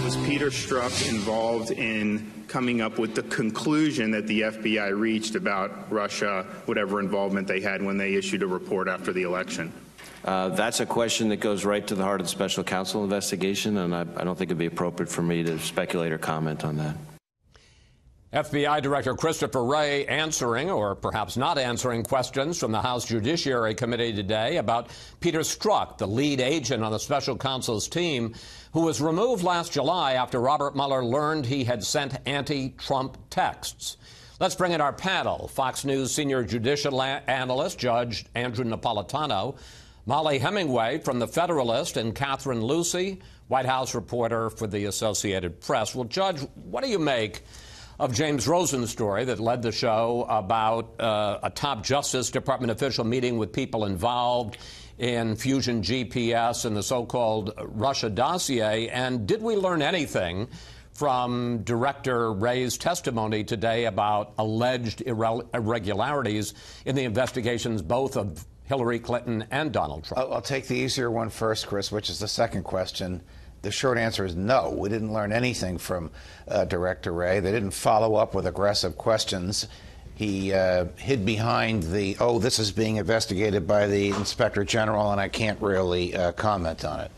Was Peter Strzok involved in coming up with the conclusion that the FBI reached about Russia, whatever involvement they had when they issued a report after the election? That's a question that goes right to the heart of the special counsel investigation, and I don't think it'd be appropriate for me to speculate or comment on that. FBI Director Christopher Wray answering, or perhaps not answering, questions from the House Judiciary Committee today about Peter Strzok, the lead agent on the special counsel's team, who was removed last July after Robert Mueller learned he had sent anti-Trump texts. Let's bring in our panel. Fox News senior judicial analyst, Judge Andrew Napolitano, Molly Hemingway from The Federalist, and Catherine Lucy, White House reporter for the Associated Press. Well, Judge, what do you make of James Rosen's story that led the show about a top Justice Department official meeting with people involved in Fusion GPS and the so-called Russia dossier? And did we learn anything from Director Wray's testimony today about alleged irregularities in the investigations both of Hillary Clinton and Donald Trump? I'll take the easier one first, Chris, which is the second question. The short answer is no. We didn't learn anything from Director Wray. They didn't follow up with aggressive questions. He hid behind the, this is being investigated by the Inspector General, and I can't really comment on it.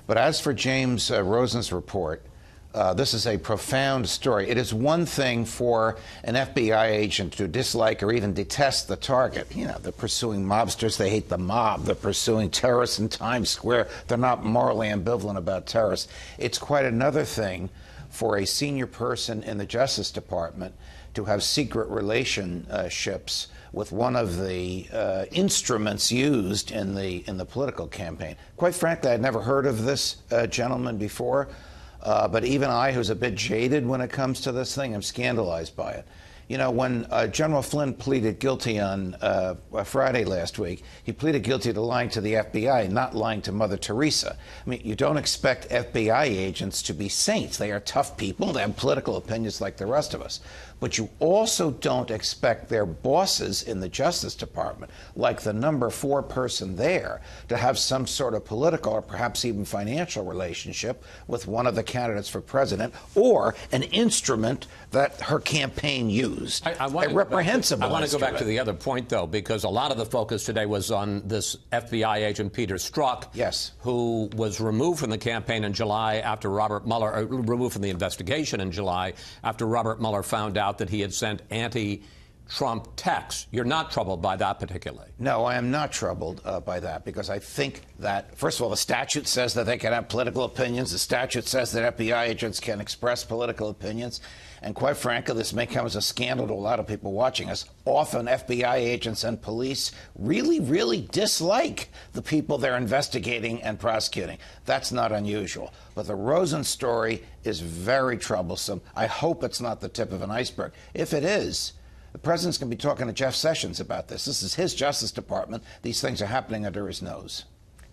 But as for James Rosen's report, this is a profound story. It is one thing for an FBI agent to dislike or even detest the target. You know, they're pursuing mobsters. They hate the mob. They're pursuing terrorists in Times Square. They're not morally ambivalent about terrorists. It's quite another thing for a senior person in the Justice Department to have secret relationships with one of the instruments used in the political campaign. Quite frankly, I'd never heard of this gentleman before. But even I, who's a bit jaded when it comes to this thing, I'm scandalized by it. You know, when General Flynn pleaded guilty on Friday last week, he pleaded guilty to lying to the FBI, not lying to Mother Teresa. I mean, you don't expect FBI agents to be saints. They are tough people. They have political opinions like the rest of us. But you also don't expect their bosses in the Justice Department, like the number 4 person there, to have some sort of political or perhaps even financial relationship with one of the candidates for president or an instrument that her campaign used. A reprehensible instrument. I want to go back to the other point, though, because a lot of the focus today was on this FBI agent, Peter Strzok, yes, who was removed from the campaign in July after Robert Mueller, removed from the investigation in July after Robert Mueller found out that he had sent anti-Trump texts. You're not troubled by that particularly? No, I am not troubled by that, because I think that, first of all, the statute says that they can have political opinions. The statute says that FBI agents can express political opinions. And quite frankly, this may come as a scandal to a lot of people watching us. Often FBI agents and police really, really dislike the people they're investigating and prosecuting. That's not unusual. But the Rosen story is very troublesome. I hope it's not the tip of an iceberg. If it is, the president's going to be talking to Jeff Sessions about this. This is his Justice Department. These things are happening under his nose.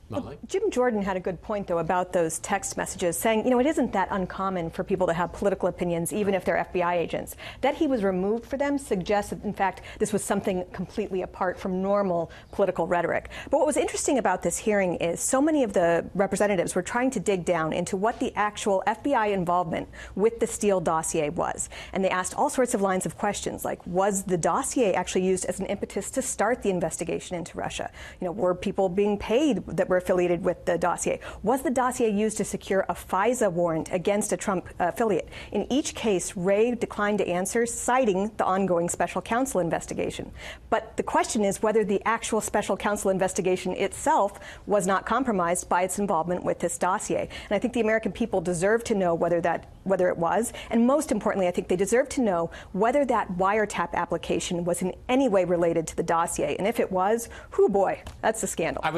Well, Jim Jordan had a good point, though, about those text messages, saying, you know, it isn't that uncommon for people to have political opinions, even if they're FBI agents. That he was removed for them suggests that, in fact, this was something completely apart from normal political rhetoric. But what was interesting about this hearing is so many of the representatives were trying to dig down into what the actual FBI involvement with the Steele dossier was. And they asked all sorts of lines of questions, like, was the dossier actually used as an impetus to start the investigation into Russia? You know, were people being paid that were affiliated with the dossier? Was the dossier used to secure a FISA warrant against a Trump affiliate? In each case, Wray declined to answer, citing the ongoing special counsel investigation. But the question is whether the actual special counsel investigation itself was not compromised by its involvement with this dossier. And I think the American people deserve to know whether it was, and most importantly, I think they deserve to know whether that wiretap application was in any way related to the dossier. And if it was, whoo boy, that's a scandal. I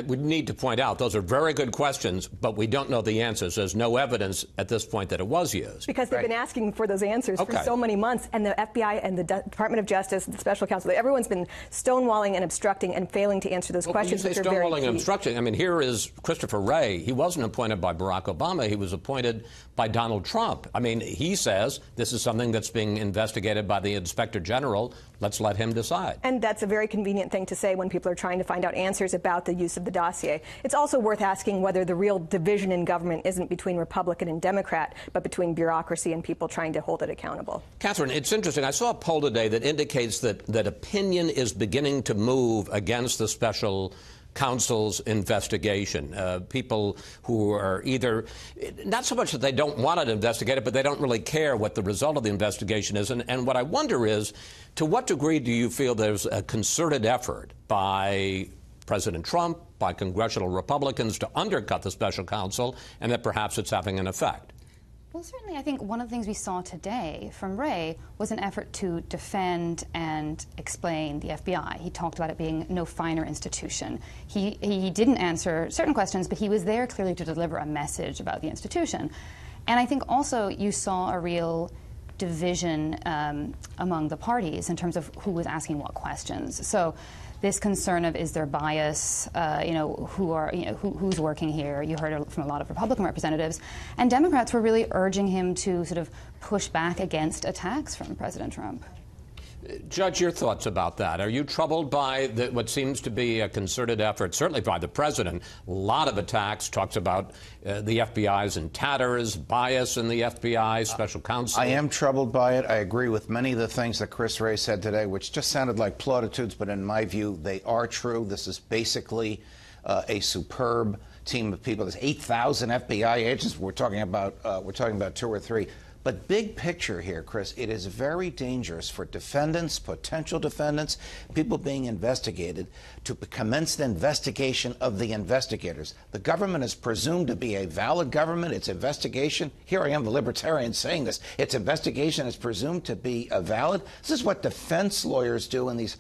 would need to point out those are very good questions, but we don't know the answers. There's no evidence at this point that it was used. Because they've been asking for those answers for so many months, and the FBI and the Department of Justice, the special counsel, everyone's been stonewalling and obstructing and failing to answer those questions. When you say stonewalling and obstructing, I mean, here is Christopher Wray. He wasn't appointed by Barack Obama. He was appointed by Donald Trump. I mean, he says this is something that's being investigated by the Inspector General. Let's let him decide. And that's a very convenient thing to say when people are trying to find out answers about the use of the dossier. It's also worth asking whether the real division in government isn't between Republican and Democrat, but between bureaucracy and people trying to hold it accountable. Catherine, it's interesting. I saw a poll today that indicates that opinion is beginning to move against the special counsel's investigation. People who are either, not so much that they don't want it investigated, but they don't really care what the result of the investigation is. And what I wonder is, to what degree do you feel there's a concerted effort by President Trump, by congressional Republicans to undercut the special counsel, and that perhaps it's having an effect? Well, certainly, I think one of the things we saw today from Wray was an effort to defend and explain the FBI. He talked about it being no finer institution. He didn't answer certain questions, but he was there clearly to deliver a message about the institution. And I think also you saw a real division among the parties in terms of who was asking what questions. So this concern of, is there bias, who's working here? You heard from a lot of Republican representatives. And Democrats were really urging him to sort of push back against attacks from President Trump. Judge, your thoughts about that. Are you troubled by what seems to be a concerted effort, certainly by the president? A lot of attacks, talks about the FBI's in tatters, bias in the FBI, special counsel. I am troubled by it. I agree with many of the things that Chris Wray said today, which just sounded like platitudes, but in my view, they are true. This is basically a superb team of people. There's 8,000 FBI agents. We're talking about 2 or 3. But big picture here, Chris, it is very dangerous for defendants, potential defendants, people being investigated, to commence the investigation of the investigators. The government is presumed to be a valid government. Its investigation, here I am, the libertarian, saying this, its investigation is presumed to be valid. This is what defense lawyers do in these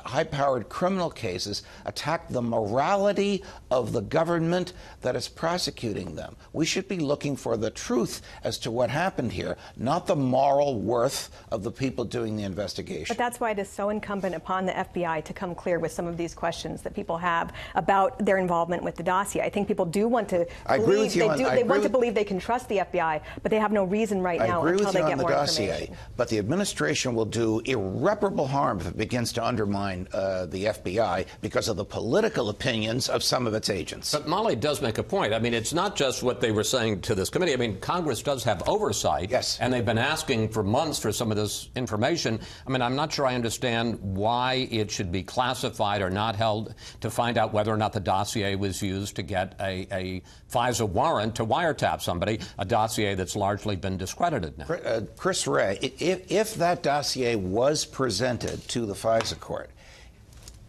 high-powered criminal cases, attack the morality of the government that is prosecuting them. We should be looking for the truth as to what happened here, not the moral worth of the people doing the investigation. But that's why it is so incumbent upon the FBI to come clear with some of these questions that people have about their involvement with the dossier. I think people do want to believe they want to believe they can trust the FBI, but they have no reason right now until they get more information. But the administration will do irreparable harm if it begins to undermine the FBI because of the political opinions of some of its agents. But Molly does make a point. I mean, it's not just what they were saying to this committee. I mean, Congress does have oversight. Yes. And they've been asking for months for some of this information. I mean, I'm not sure I understand why it should be classified or not held to find out whether or not the dossier was used to get a FISA warrant to wiretap somebody, a dossier that's largely been discredited now. Chris Wray, if that dossier was presented to the FISA court,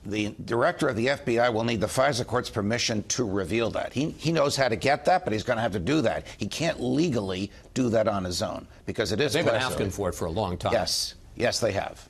the director of the FBI will need the FISA court's permission to reveal that. He knows how to get that, but he's going to have to do that. He can't legally do that on his own because it is. They've been asking for it for a long time. Yes, they have.